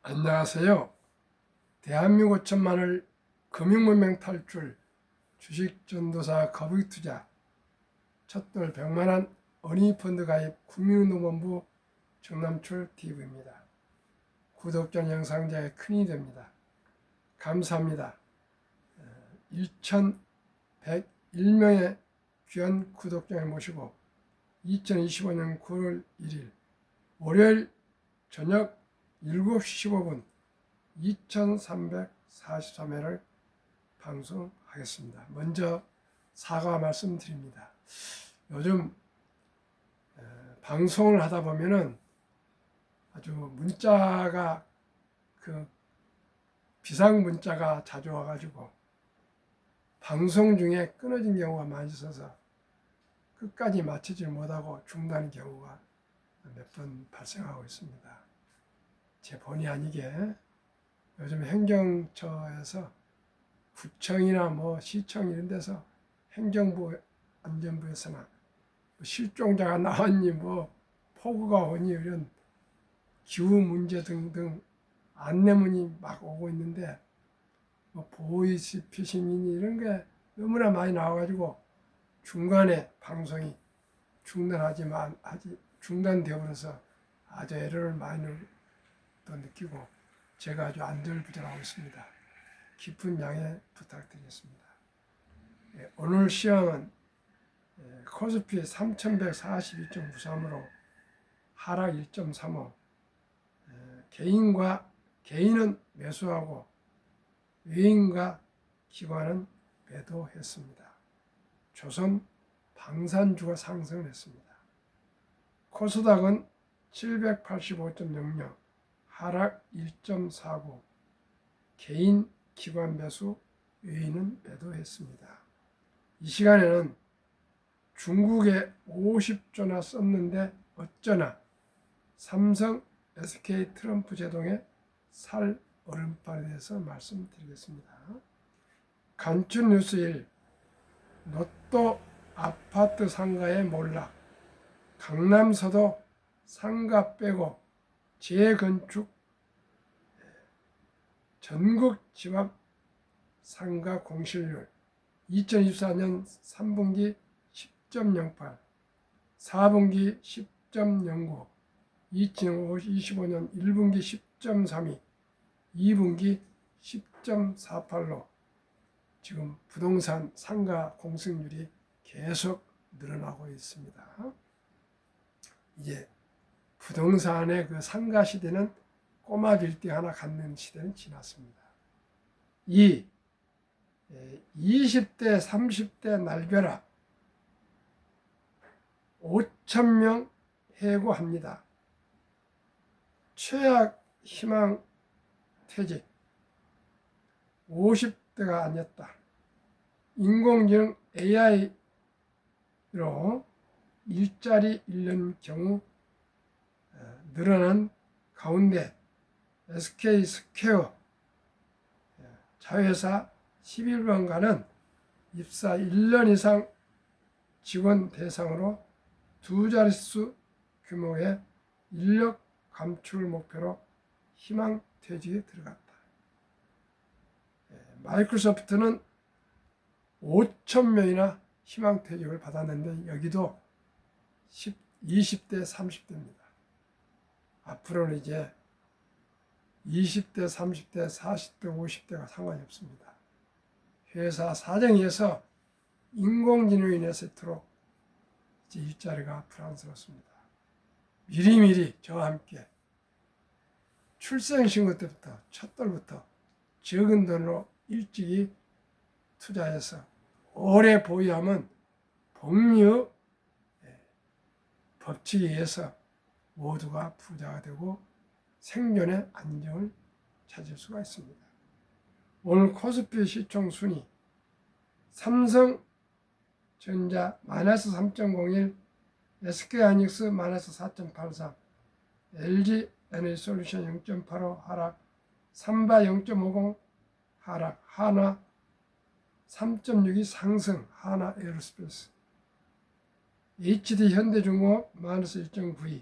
안녕하세요. 대한민국 천만을 금융문명 탈출, 주식전도사 거북이투자, 첫돌 100만원 어린이펀드 가입 국민운동본부 정남출 TV입니다. 구독자 영상자에 큰 힘이 됩니다. 감사합니다. 1101명의 귀한 구독자를 모시고 2025년 9월 1일 월요일 저녁 7시 15분 2343회를 방송하겠습니다. 먼저 사과 말씀드립니다. 요즘 방송을 하다 보면은 아주 문자가 비상 문자가 자주 와가지고 방송 중에 끊어진 경우가 많이 있어서 끝까지 마치질 못하고 중단의 경우가 몇 번 발생하고 있습니다. 제 본의 아니게 요즘 행정처에서 구청이나 시청 이런 데서 행정부 안전부에서나 실종자가 나왔니 폭우가 오니 이런 기후 문제 등등 안내문이 막 오고 있는데 보이스피싱이니 이런 게 너무나 많이 나와가지고 중간에 방송이 중단되어 버려서 아주 애로를 많이 느끼고 제가 아주 안절부절하고 있습니다. 깊은 양해 부탁드리겠습니다. 오늘 시황은 코스피 3142.93으로 하락 1.35, 개인은 매수하고 외인과 기관은 매도했습니다. 조선 방산주가 상승을 했습니다. 코스닥은 785.00, 하락 1.49, 개인, 기관 매수, 외인은 매도했습니다. 이 시간에는 중국에 50조나 썼는데 어쩌나 삼성, SK 트럼프 제동의 살 오름발에 대해서 말씀드리겠습니다. 간추 뉴스 1, 로또 아파트 상가의 몰락, 강남서도 상가 빼고 재건축, 전국 집합 상가 공실률 2024년 3분기 10.08, 4분기 10.09, 2025년 1분기 10.32, 2분기 10.48로 지금 부동산 상가 공실률이 계속 늘어나고 있습니다. 이제 부동산의 그 상가 시대는 꼬마 빌딩 하나 갖는 시대는 지났습니다. 2. 20대, 30대 날벼락 5,000명 해고합니다. 최악 희망 퇴직 50대가 아니었다. 인공지능 AI로 일자리 잃는 경우 늘어난 가운데 SK 스퀘어 자회사 11번가는 입사 1년 이상 직원 대상으로 2자릿수 규모의 인력 감출 목표로 희망 퇴직에 들어갔다. 마이크로소프트는 5,000명이나 희망 퇴직을 받았는데 여기도 20대, 30대입니다. 앞으로는 이제 20대, 30대, 40대, 50대가 상관이 없습니다. 회사 사정에서 인공지능으로 인해서도록 이제 일자리가 불안스럽습니다. 미리미리 저와 함께 출생신고 때부터 첫돌부터 적은 돈으로 일찍이 투자해서 오래 보유하면 복리의 법칙에 의해서 모두가 부자가 되고 생존의 안정을 찾을 수가 있습니다. 오늘 코스피 시총 순위 삼성전자 마이너스 3.01, SK하이닉스 마이너스 4.83, LG에너지솔루션 0.85 하락, 삼바 0.50 하락, 하나 3.62 상승, 하나 에어로스페이스, HD 현대중공업 마이너스 1.92,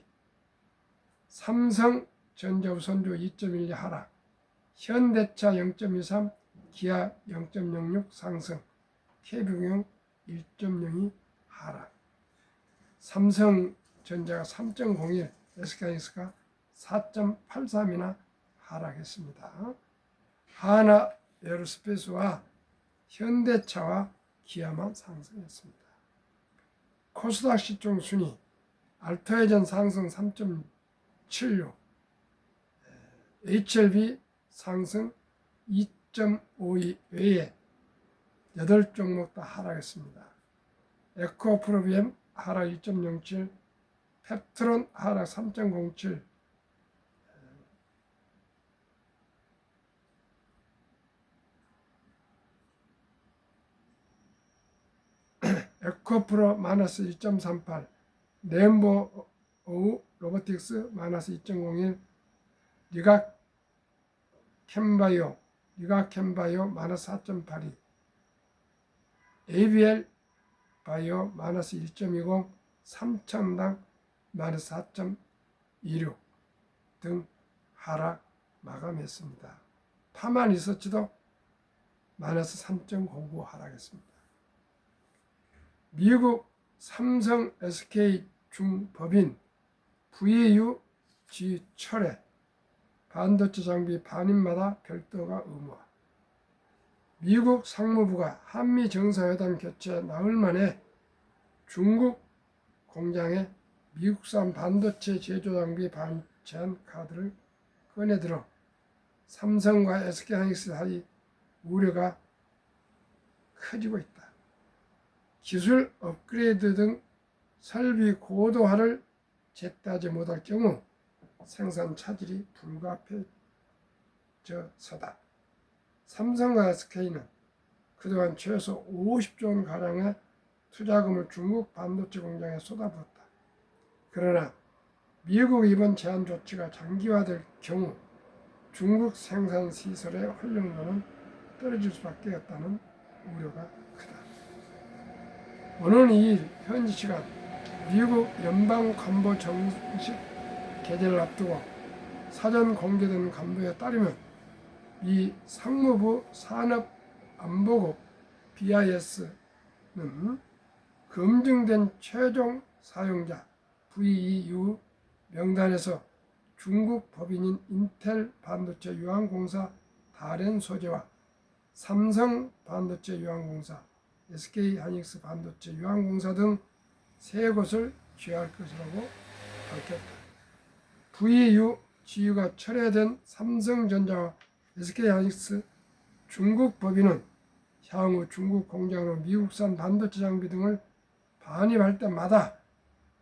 삼성 전자우선주 2.12 하락, 현대차 0.23, 기아 0.06 상승, KB경영 1.02 하락, 삼성전자가 3.01, SK하이닉스가 4.83이나 하락했습니다. 하나 에어로스페이스와 현대차와 기아만 상승했습니다. 코스닥 시총 순위 알토해전 상승 3.76, HLB 상승 2.52 외에 8종목 다 하락했습니다. 에코프로비엠 하락 2.07, 펩트론 하락 3.07, 에코프로 마이너스 2.38, 네임보 오우 로보틱스 마이너스 2.01, 리가캠바이오 마이너스 4.82, ABL 바이오 마이너스 1.20, 삼천당 마이너스 4.26 등 하락 마감했습니다. 파만 리서치도 마이너스 3.09 하락했습니다. 미국 삼성 SK 중법인 VU 지철회 반도체 장비 반입마다 별도가 의무화. 미국 상무부가 한미 정상회담 개최 나흘 만에 중국 공장에 미국산 반도체 제조 장비 반제한 카드를 꺼내들어 삼성과 SK하이닉스 사이 우려가 커지고 있다. 기술 업그레이드 등 설비 고도화를 제때하지 못할 경우 생산 차질이 불가피해져서다. 삼성과 SK는 그동안 최소 50조 원가량의 투자금을 중국 반도체 공장에 쏟아부었다. 그러나 미국 이번 제한 조치가 장기화될 경우 중국 생산 시설의 활용도는 떨어질 수밖에 없다는 우려가 크다. 오는 2일 현지 시간 미국 연방관보 정식 개최를 앞두고 사전 공개된 간부에 따르면 미 상무부 산업안보국 BIS는 검증된 최종 사용자 VEU 명단에서 중국 법인인 인텔 반도체 유한공사 다롄 소재와 삼성 반도체 유한공사, SK하이닉스 반도체 유한공사 등 3곳을 제외할 것이라고 밝혔다. VEU 지위가 철회된 삼성전자와 SK하이닉스 중국 법인은 향후 중국 공장으로 미국산 반도체 장비 등을 반입할 때마다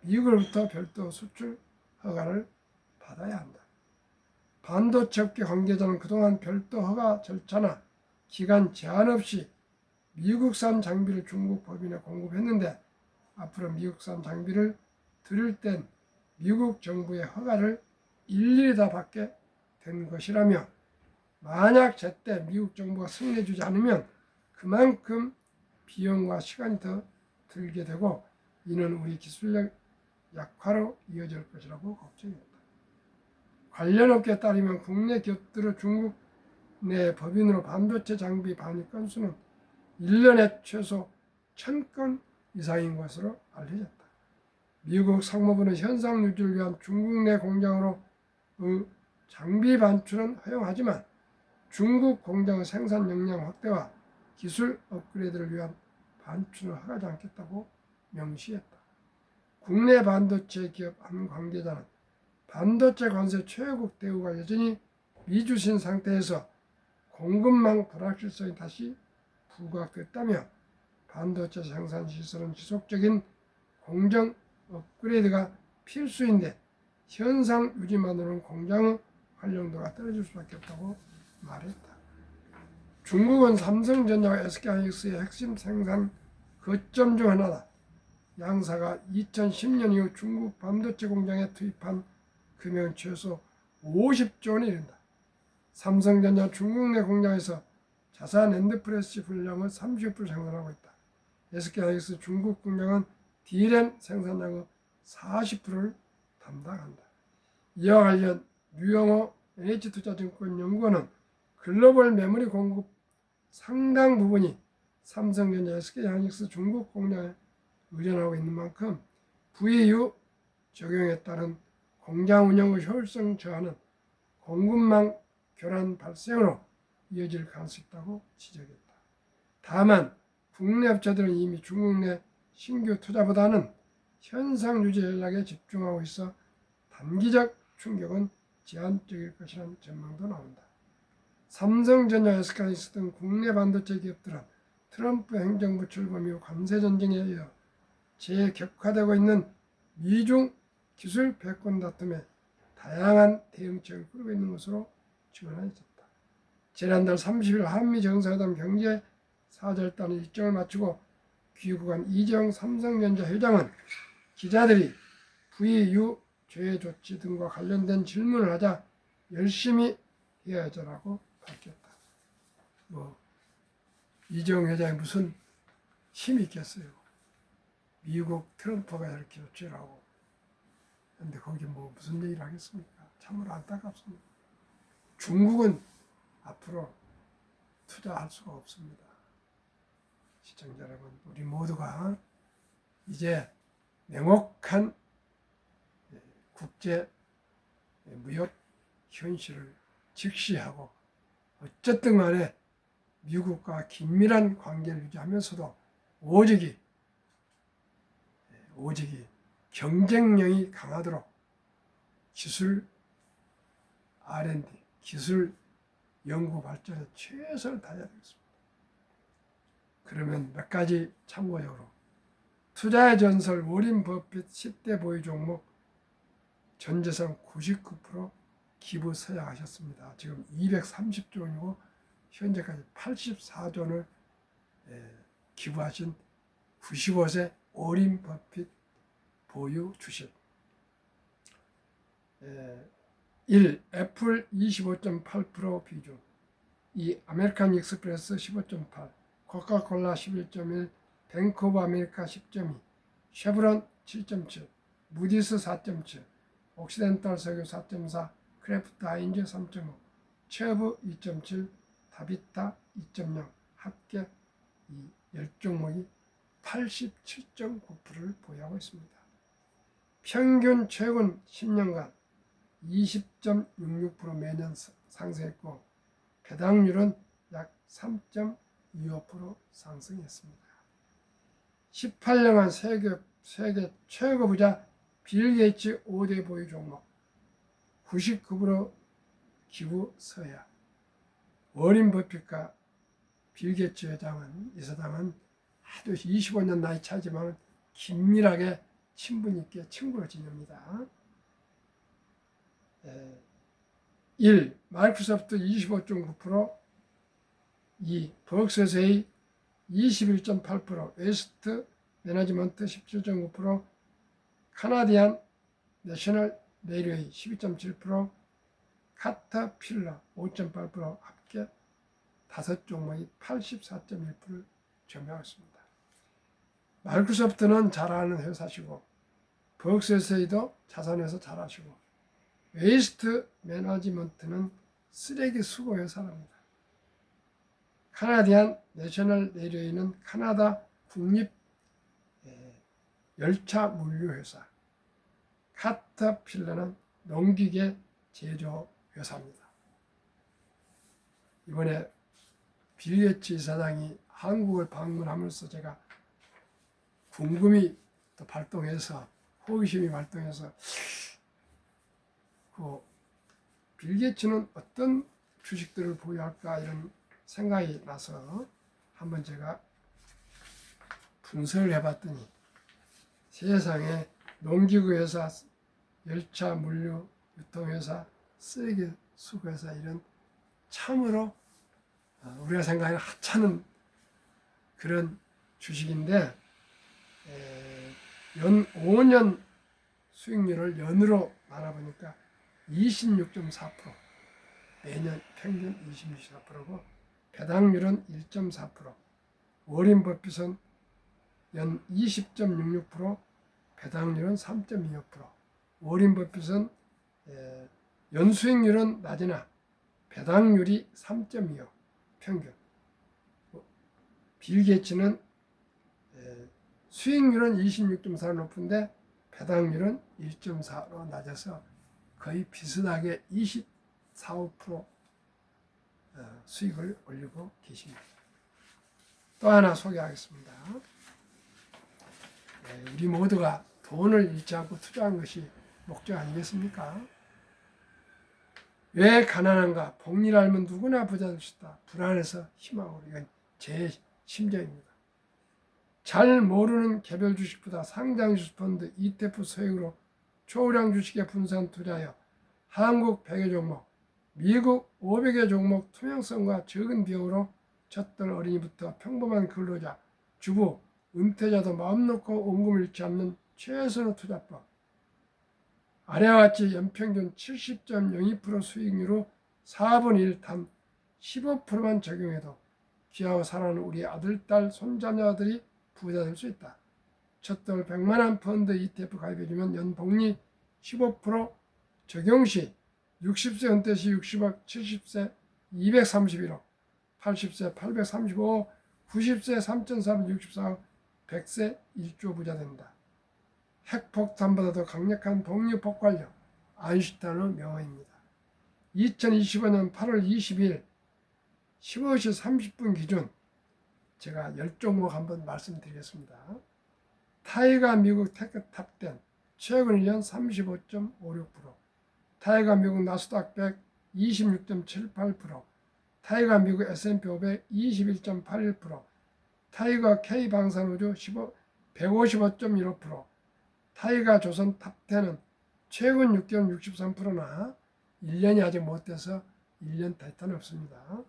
미국으로부터 별도 수출 허가를 받아야 한다. 반도체 업계 관계자는 그동안 별도 허가 절차나 기간 제한 없이 미국산 장비를 중국 법인에 공급했는데 앞으로 미국산 장비를 들을 땐 미국 정부의 허가를 일일이 다 받게 된 것이라며 만약 제때 미국 정부가 승인해주지 않으면 그만큼 비용과 시간이 더 들게 되고 이는 우리 기술력 약화로 이어질 것이라고 걱정했다. 관련 업계에 따르면 국내 기업들의 중국 내 법인으로 반도체 장비 반입 건수는 1년에 최소 1000건 이상인 것으로 알려졌다. 미국 상무부는 현상 유지를 위한 중국 내 공장으로 장비 반출은 허용하지만 중국 공장의 생산 역량 확대와 기술 업그레이드를 위한 반출을 허가하지 않겠다고 명시했다. 국내 반도체 기업 한 관계자는 반도체 관세 최고급 대우가 여전히 미주신 상태에서 공급망 불확실성이 다시 부각됐다며 반도체 생산 시설은 지속적인 공정 업그레이드가 필수인데 현상 유지만으로는 공장의 활용도가 떨어질 수밖에 없다고 말했다. 중국은 삼성전자와 SK하이닉스의 핵심 생산 거점 중 하나다. 양사가 2010년 이후 중국 반도체 공장에 투입한 금액은 최소 50조 원에 이른다. 삼성전자 중국 내 공장에서 자사 낸드프레스 분량의 30% 생산하고 있다. SK하이닉스 중국 공장은 D램 생산량의 40%를 담당한다. 이와 관련 류영호 NH투자증권연구원은 글로벌 메모리 공급 상당 부분이 삼성전자, SK하이닉스 중국 공장에 의존하고 있는 만큼 VU 적용에 따른 공장 운영의 효율성 저하는 공급망 교란 발생으로 이어질 가능성이 있다고 지적했다. 다만 국내 업체들은 이미 중국 내 신규 투자보다는 현상 유지 전략에 집중하고 있어 단기적 충격은 제한적일 것이라는 전망도 나온다. 삼성전자, SK하이닉스 등 국내 반도체 기업들은 트럼프 행정부 출범 이후 관세 전쟁에 이어 재격화되고 있는 미중 기술 패권 다툼에 다양한 대응책을 꾸리고 있는 것으로 증언하였다. 지난달 30일 한미 정상회담 경제사절단 일정을 마치고 귀국한 이재용 삼성전자 회장은 기자들이 VU 제외 조치 등과 관련된 질문을 하자 열심히 해야죠라고 밝혔다. 이재용 회장이 무슨 힘이 있겠어요. 미국 트럼프가 이렇게 조치를 하고. 근데 거기 무슨 얘기를 하겠습니까? 참으로 안타깝습니다. 중국은 앞으로 투자할 수가 없습니다. 시청자 여러분, 우리 모두가 이제 냉혹한 국제 무역 현실을 직시하고 어쨌든 간에 미국과 긴밀한 관계를 유지하면서도 오직이 경쟁력이 강하도록 기술 R&D, 기술 연구 발전에 최선을 다해야 되겠습니다. 그러면 몇 가지 참고적으로 투자의 전설 워린 버핏 10대 보유 종목 전 재산 99% 기부 서약하셨습니다. 지금 230조 원이고 현재까지 84조 원을 기부하신 95세 워린 버핏 보유 주식. 1. 애플 25.8% 비중. 2. 아메리칸 익스프레스 15.8, 코카콜라 11.1, 뱅크 오브 아메리카 10.2, 쉐브론 7.7, 무디스 4.7, 옥시덴탈 석유 4.4, 크래프트 하인즈 3.5, 체브 2.7, 다비타 2.0, 합계 이 10종목이 87.9%를 보유하고 있습니다. 평균 최근 10년간 20.66% 매년 상승했고 배당률은 약 3.25% 상승했습니다. 18년간 세계 최고 부자 빌 게이츠 5대 보유 종목 99% 기부 서약. 워린 버핏과 빌 게이츠 이사장은 아주 25년 나이 차지만 긴밀하게 친분 있게 친구로 지냅니다. 1. 마이크로소프트 25.9%, 2. 버크셔세이 21.8%, 웨스트 매니지먼트 17.9%, 카나디안 내셔널 레일웨이 12.7%, 카터필러 5.8% 합계 5종목이 84.1%를 점유하였습니다. 마이크로소프트는 잘하는 회사시고 버크셔세이도 자산에서 잘하시고 웨이스트 매니지먼트는 쓰레기 수거 회사랍니다. 카나디안 내셔널 레일웨이는 카나다 국립 열차 물류 회사, 카터필러는 농기계 제조 회사입니다. 이번에 빌 게이츠 이사장이 한국을 방문하면서 제가 궁금이 또 발동해서 호기심이 발동해서 빌 게이츠는 어떤 주식들을 보유할까 이런 생각이 나서 한번 제가 분석을 해봤더니 세상에 농기구 회사, 열차 물류 유통회사, 쓰레기 수거회사 이런 참으로 우리가 생각하는 하찮은 그런 주식인데 연 5년 수익률을 연으로 나눠보니까 26.4%, 매년 평균 26.4%고 배당률은 1.4%, 워린 버핏은 연 20.66%, 배당률은 3.25%, 워린 버핏은 연수익률은 낮으나 배당률이 3.25 평균. 빌 게이츠는 수익률은 26.4 높은데 배당률은 1.4로 낮아서 거의 비슷하게 24, 5% 수익을 올리고 계십니다. 또 하나 소개하겠습니다. 우리 모두가 돈을 잃지 않고 투자한 것이 목적 아니겠습니까? 왜 가난한가? 복리를 알면 누구나 부자 될 수 있다. 불안해서 희망으로. 이건 제 심정입니다. 잘 모르는 개별 주식보다 상장 주식 펀드, ETF 소액으로 초우량 주식에 분산 투자하여 한국 100여 종목, 미국 500여 종목 투명성과 적은 비용으로 젖들 어린이부터 평범한 근로자, 주부, 은퇴자도 마음 놓고 원금을 잃지 않는 최선의 투자법. 아래와 같이 연평균 70.02% 수익률로 4분의 1 단 15%만 적용해도 귀하고 사랑하는 우리 아들, 딸, 손자녀들이 부자 될 수 있다. 첫돌 100만원 펀드 ETF 가입해주면 연복리 15% 적용 시 60세 은퇴 시 60억, 70세 231억, 80세 835억, 90세 3,464억, 100세 1조 부자 된다. 핵폭탄보다 더 강력한 복리 폭발력, 아인슈타인의 명언입니다. 2025년 8월 20일 15시 30분 기준 제가 10종목 한번 말씀드리겠습니다. 타이가 미국 테크탑 10 최근 1년 35.56%, 타이가 미국 나스닥 100 26.78%, 타이가 미국 S&P 500 21.81%, 타이가 K방산우주 155.15%, 타이가 조선 탑10은 최근 6개월 63%나 1년이 아직 못 돼서 1년 데이터는 없습니다.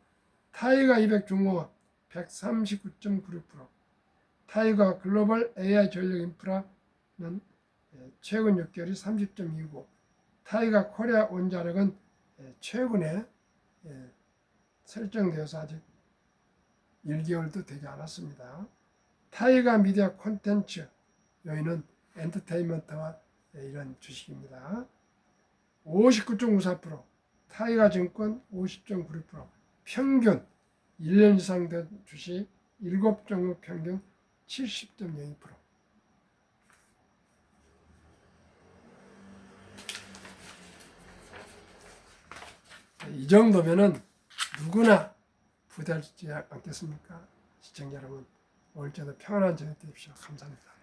타이가 200 중공업 139.96%, 타이가 글로벌 AI 전력 인프라는 최근 6개월이 30.29%, 타이가 코리아 원자력은 최근에 설정되어서 아직 1개월도 되지 않았습니다. 타이가 미디어 콘텐츠, 여기는 엔터테인먼트와 이런 주식입니다. 59.94%, 타이가 증권 50.96%, 평균 1년 이상 된 주식 7종목 평균 70.02%. 이 정도면은 누구나 부자 되지 않겠습니까? 시청자 여러분, 오늘도 평안한 저녁 되십시오. 감사합니다.